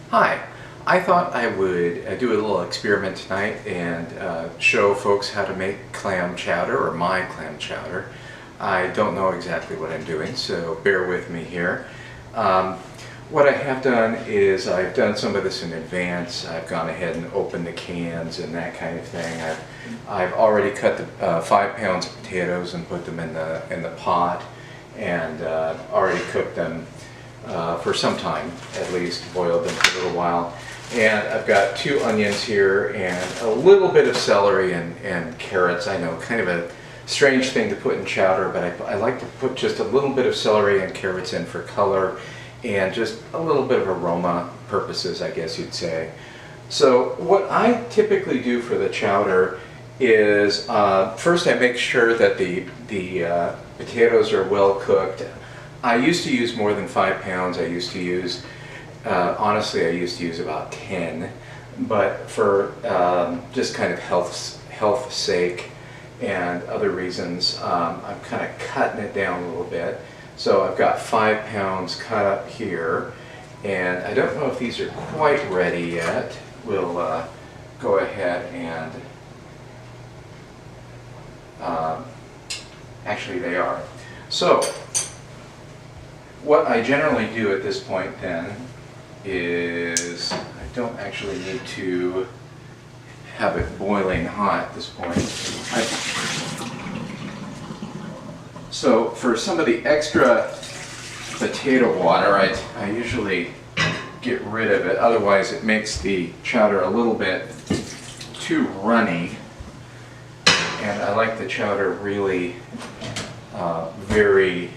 Hi, I thought I would do a little experiment tonight and show folks how to make clam chowder, or my clam chowder. I don't know exactly what I'm doing, so bear with me here. What I have done is I've done some of this in advance. I've gone ahead and opened the cans and that kind of thing. I've already cut the 5 pounds of potatoes and put them in the pot, and already cooked them for some time, at least boiled them for a little while. And I've got 2 onions here and a little bit of celery and carrots. I know, kind of a strange thing to put in chowder, but I like to put just a little bit of celery and carrots in for color and just a little bit of aroma purposes, I guess you'd say. So what I typically do for the chowder is first I make sure that the potatoes are well cooked. I used to use more than 5 pounds. I used to use, honestly, I used to use about 10, but for just kind of health sake and other reasons, I'm kind of cutting it down a little bit. So I've got 5 pounds cut up here, and I don't know if these are quite ready yet. We'll go ahead and actually they are. So what I generally do at this point then is I don't actually need to have it boiling hot at this point. So for some of the extra potato water, I usually get rid of it. Otherwise it makes the chowder a little bit too runny. And I like the chowder really very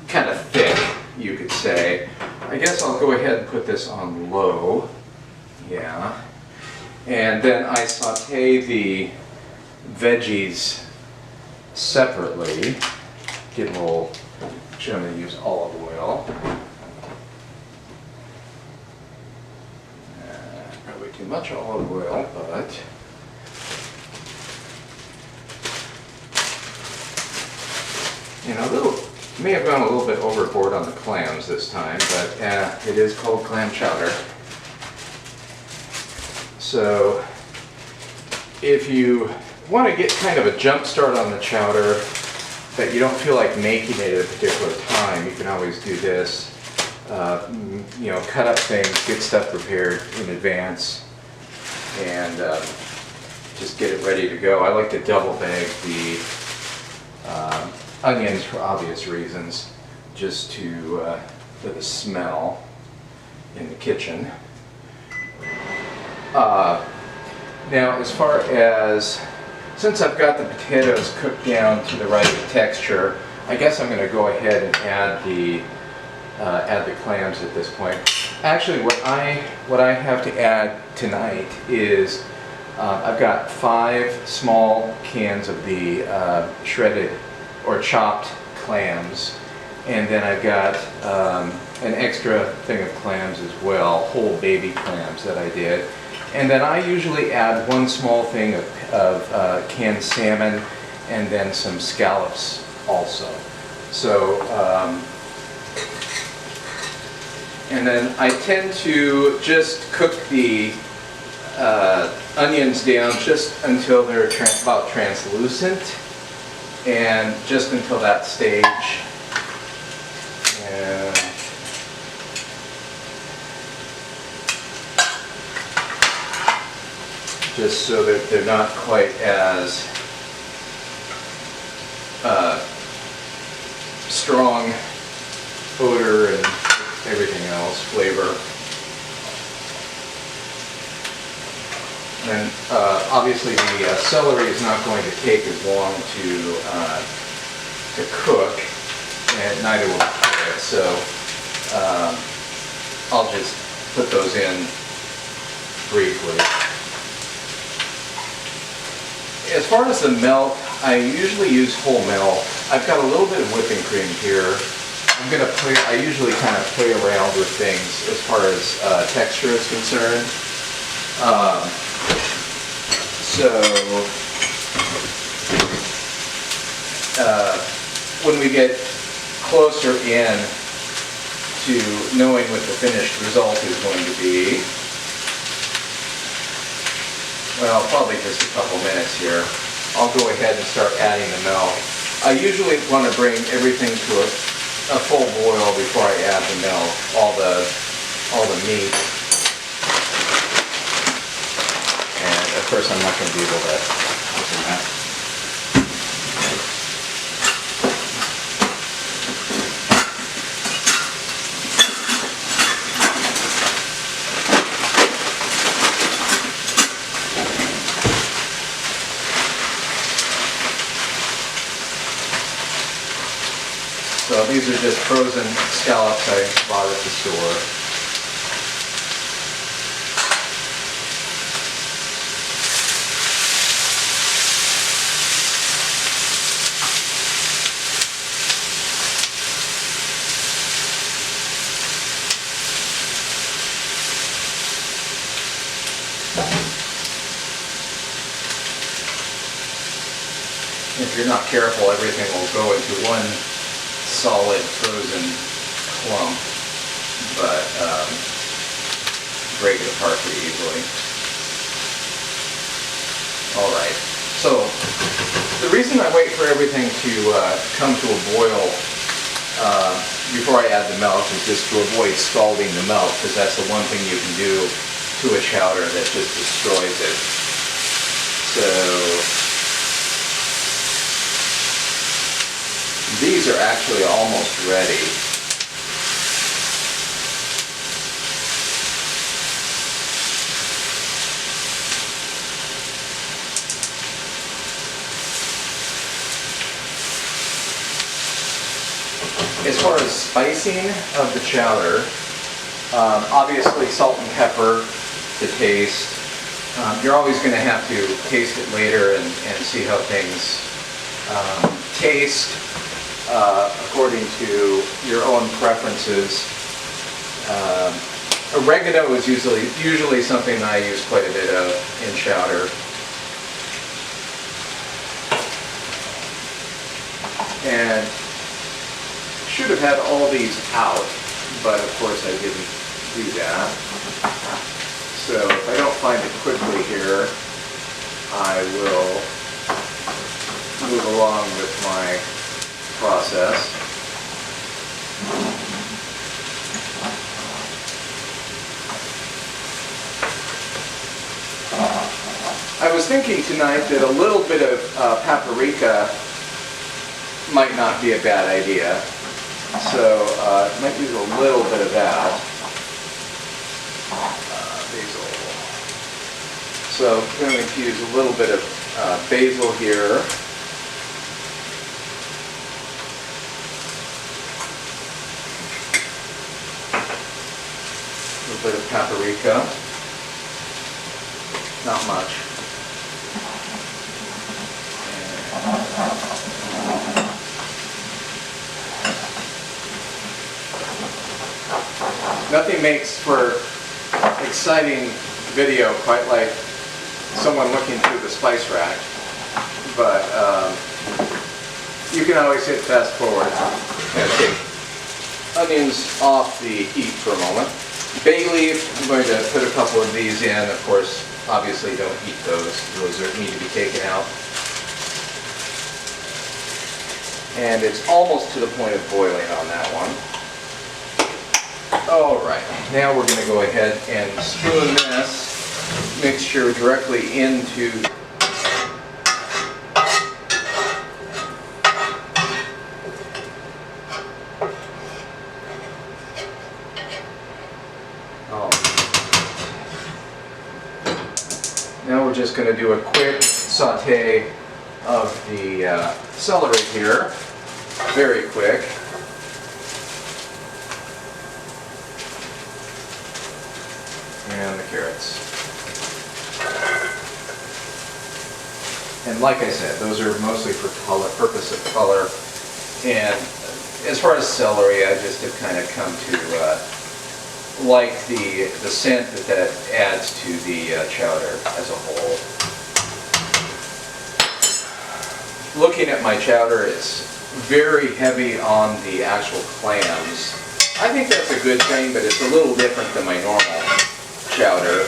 kind of thick, you could say. I guess I'll go ahead and put this on low. Yeah. And then I saute the veggies separately. Get a little, actually I'm going to use olive oil. Probably too much olive oil, but you know, may have gone a little bit overboard on the clams this time, but it is called clam chowder. So if you want to get kind of a jump start on the chowder, but you don't feel like making it at a particular time, you can always do this. You know, cut up things, get stuff prepared in advance, and just get it ready to go. I like to double bag the onions for obvious reasons, just for the smell in the kitchen. Now, as far as, since I've got the potatoes cooked down to the right texture, I guess I'm going to go ahead and add the clams at this point. Actually, what I have to add tonight is I've got 5 small cans of the shredded or chopped clams, and then I've got an extra thing of clams as well, whole baby clams that I did. And then I usually add 1 small thing of canned salmon, and then some scallops also. So, and then I tend to just cook the onions down just until they're about translucent, and just until that stage. And just so that they're not quite as strong odor and everything else, flavor. And obviously the celery is not going to take as long to cook, and neither will the carrot. So I'll just put those in briefly. As far as the milk, I usually use whole milk. I've got a little bit of whipping cream here. I usually kind of play around with things as far as texture is concerned. So when we get closer in, to knowing what the finished result is going to be. Well, probably just a couple minutes here. I'll go ahead and start adding the milk. I usually want to bring everything to a full boil before I add the milk, all the meat. And of course I'm not going to be able to open that. So these are just frozen scallops I bought at the store. If you're not careful, everything will go into one solid frozen clump, but break it apart pretty easily. Alright, so the reason I wait for everything to come to a boil before I add the milk is just to avoid scalding the milk, because that's the one thing you can do to a chowder that just destroys it. So these are actually almost ready. As far as spicing of the chowder, obviously salt and pepper to taste. You're always going to have to taste it later and see how things taste. According to your own preferences. Oregano is usually something I use quite a bit of in chowder. And should have had all these out, but of course I didn't do that. So if I don't find it quickly here, I will move along with my process. I was thinking tonight that a little bit of paprika might not be a bad idea, so I might use a little bit of that. Basil. So I'm going to use a little bit of basil here. A little bit of paprika, not much. Nothing makes for exciting video quite like someone looking through the spice rack, but you can always hit fast forward and take onions off the heat for a moment. Bay leaf, I'm going to put a couple of these in. Of course, obviously don't eat those. Those need to be taken out. And it's almost to the point of boiling on that one. Alright, now we're going to go ahead and spoon this mixture directly into Now we're just going to do a quick saute of the celery here, very quick. And the carrots. And like I said, those are mostly for color, purpose of color. And as far as celery, I just have kind of come to like the scent that adds to the chowder as a whole. Looking at my chowder, it's very heavy on the actual clams. I think that's a good thing, but it's a little different than my normal chowder.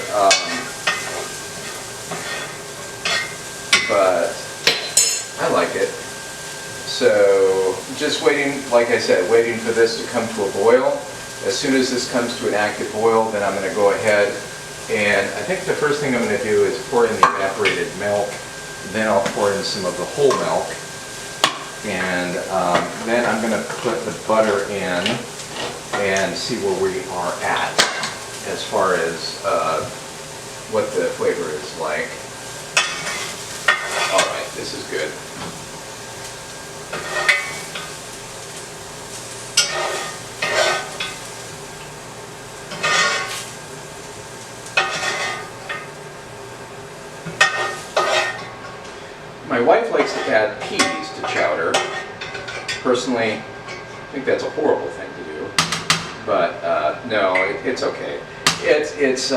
But I like it. So just waiting, like I said, waiting for this to come to a boil. As soon as this comes to an active boil, then I'm going to go ahead and I think the first thing I'm going to do is pour in the evaporated milk. Then I'll pour in some of the whole milk. And then I'm going to put the butter in and see where we are at as far as what the flavor is like. All right, this is good. My wife likes to add peas to chowder. Personally, I think that's a horrible thing to do, but no, it's okay. It's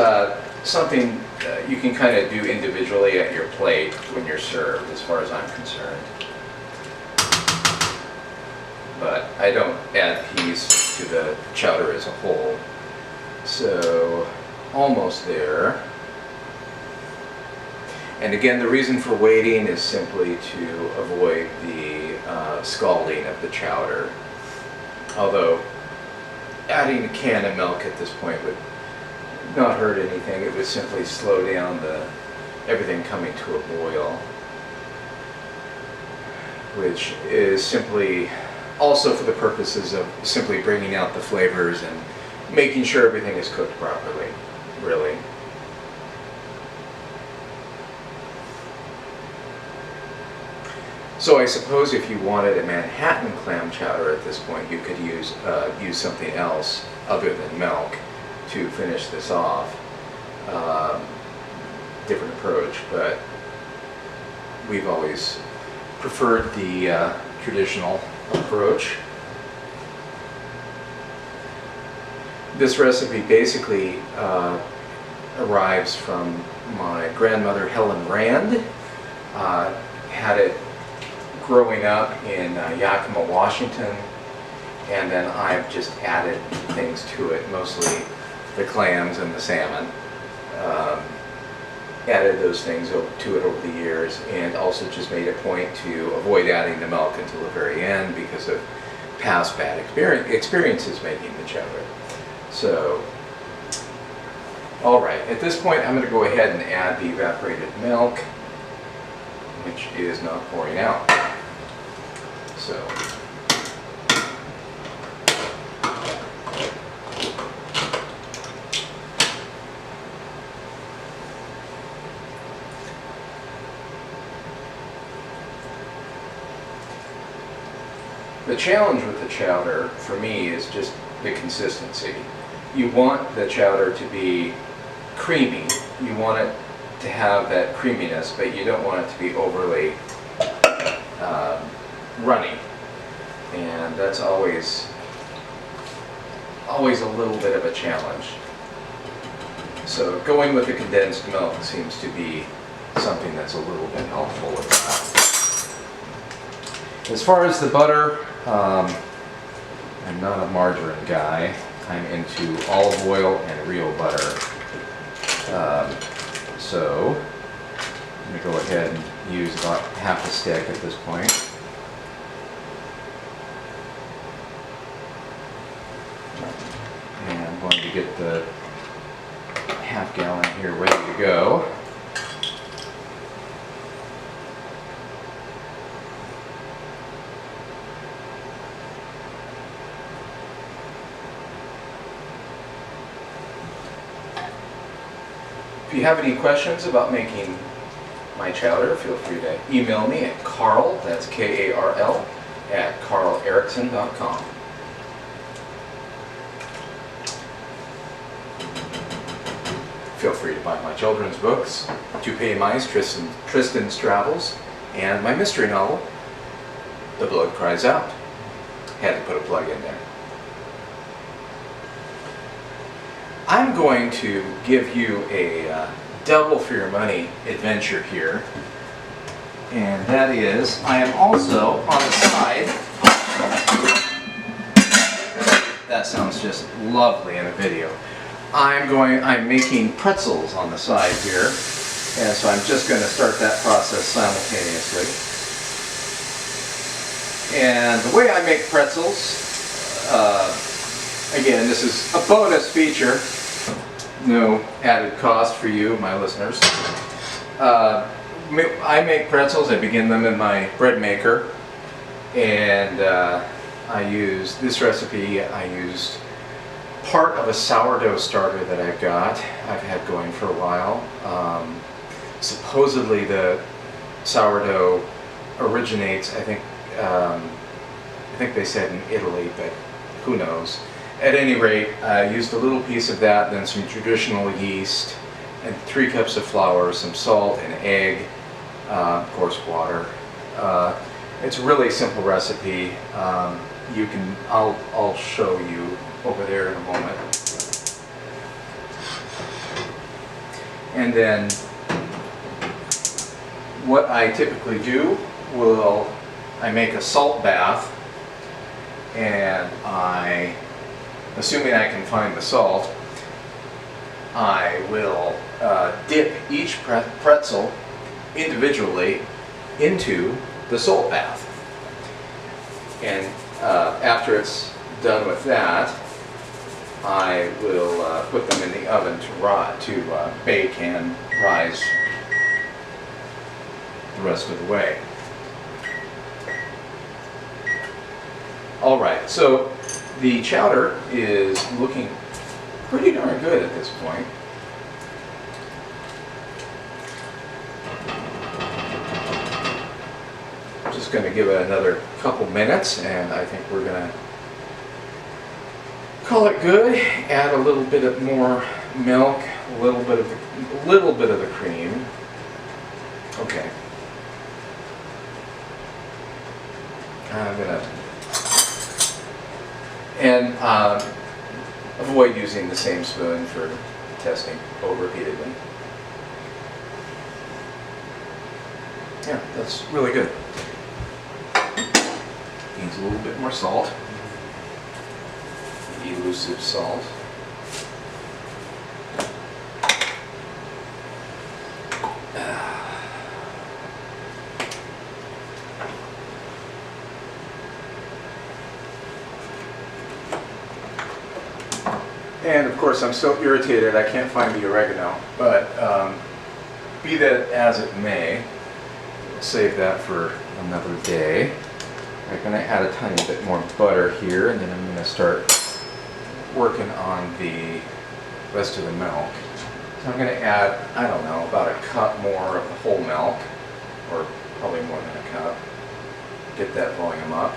something you can kind of do individually at your plate when you're served, as far as I'm concerned. But I don't add peas to the chowder as a whole. So, almost there. And again, the reason for waiting is simply to avoid the scalding of the chowder. Although adding a can of milk at this point would not hurt anything. It would simply slow down everything coming to a boil, which is simply also for the purposes of simply bringing out the flavors and making sure everything is cooked properly, really. So I suppose if you wanted a Manhattan clam chowder at this point, you could use something else other than milk to finish this off. Different approach, but we've always preferred the traditional approach. This recipe basically arrives from my grandmother Helen Rand. Had it growing up in Yakima, Washington, and then I've just added things to it, mostly the clams and the salmon. Added those things to it over the years, and also just made a point to avoid adding the milk until the very end because of past bad experiences making the chowder. So, all right, at this point I'm going to go ahead and add the evaporated milk, which is not pouring out. So, the challenge with the chowder for me is just the consistency. You want the chowder to be creamy. You want it to have that creaminess, but you don't want it to be overly runny. And that's always a little bit of a challenge. So going with the condensed milk seems to be something that's a little bit helpful with that. As far as the butter, I'm not a margarine guy. I'm into olive oil and real butter. So I'm going to go ahead and use about half a stick at this point. And I'm going to get the half gallon here ready to go. If you have any questions about making my chowder, feel free to email me at Karl, that's K-A-R-L, at karlerickson.com. Feel free to buy my children's books, To Pay Mice, Tristan's Travels, and my mystery novel, The Blood Cries Out. Had to put a plug in there. I'm going to give you a double for your money adventure here, and that is I am also on the side that sounds just lovely in a video. I'm making pretzels on the side here, and so I'm just going to start that process simultaneously. And the way I make pretzels, again, this is a bonus feature, no added cost for you, my listeners. I make pretzels, I begin them in my bread maker, and I use this recipe. I used part of a sourdough starter that I've had going for a while. Supposedly the sourdough originates, I think they said in Italy, but who knows. At any rate, I used a little piece of that, then some traditional yeast, and 3 cups of flour, some salt, an egg, of course water. It's a really simple recipe. I'll show you over there in a moment. And then what I typically do, I make a salt bath, and assuming I can find the salt, I will dip each pretzel individually into the salt bath. And after it's done with that, I will put them in the oven to bake and rise the rest of the way. Alright, so the chowder is looking pretty darn good at this point. I'm just going to give it another couple minutes, and I think we're going to call it good. Add a little bit of more milk, a little bit of the cream. Okay. I'm going to avoid using the same spoon for testing repeatedly. Yeah, that's really good. Needs a little bit more salt. Elusive salt. And of course, I'm so irritated I can't find the oregano, but be that as it may, we'll save that for another day. I'm going to add a tiny bit more butter here, and then I'm going to start working on the rest of the milk. So I'm going to add, I don't know, about a cup more of the whole milk, or probably more than a cup. Get that volume up.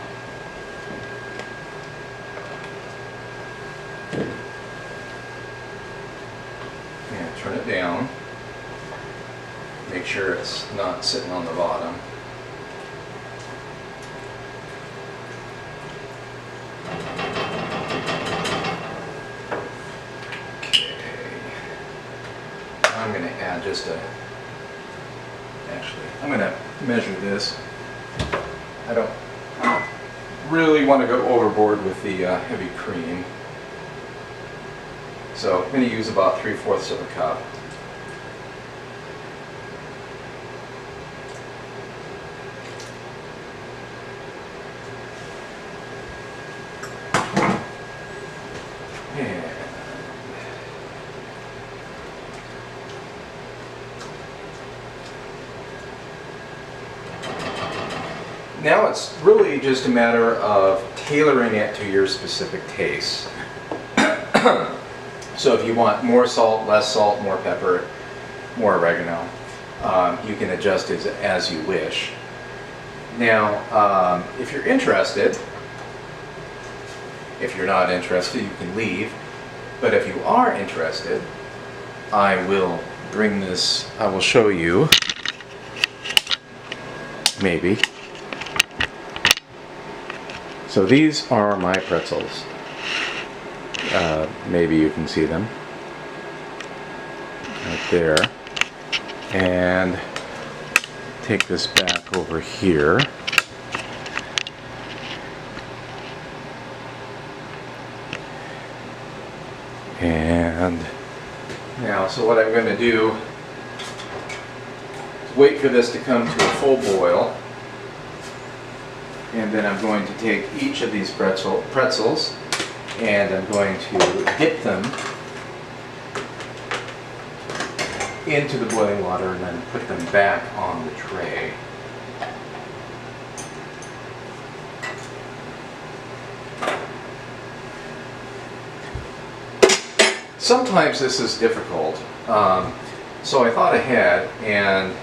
And turn it down. Make sure it's not sitting on the bottom. I'm going to add I'm going to measure this. I don't really want to go overboard with the heavy cream. So I'm going to use about 3/4 of a cup. Now it's really just a matter of tailoring it to your specific taste. So if you want more salt, less salt, more pepper, more oregano, you can adjust it as you wish. Now, if you're interested, if you're not interested, you can leave. But if you are interested, I will show you, maybe. So these are my pretzels. Maybe you can see them right there. And take this back over here. And now, so what I'm going to do is wait for this to come to a full boil. And then I'm going to take each of these pretzels and I'm going to dip them into the boiling water and then put them back on the tray. Sometimes this is difficult, so I thought ahead and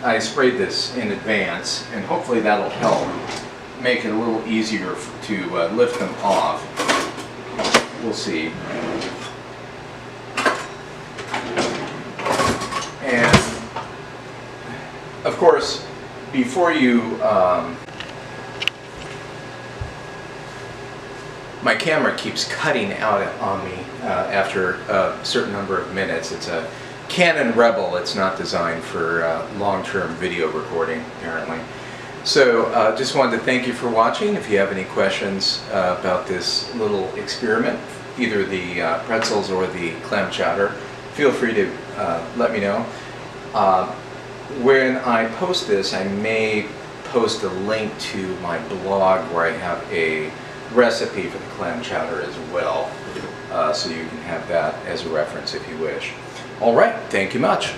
I sprayed this in advance, and hopefully that'll help make it a little easier to lift them off. We'll see. And of course, before you my camera keeps cutting out on me after a certain number of minutes. It's a Canon Rebel. It's not designed for long-term video recording, apparently. So just wanted to thank you for watching. If you have any questions about this little experiment, either the pretzels or the clam chowder, feel free to let me know. When I post this, I may post a link to my blog where I have a recipe for the clam chowder as well, so you can have that as a reference if you wish. All right, thank you much.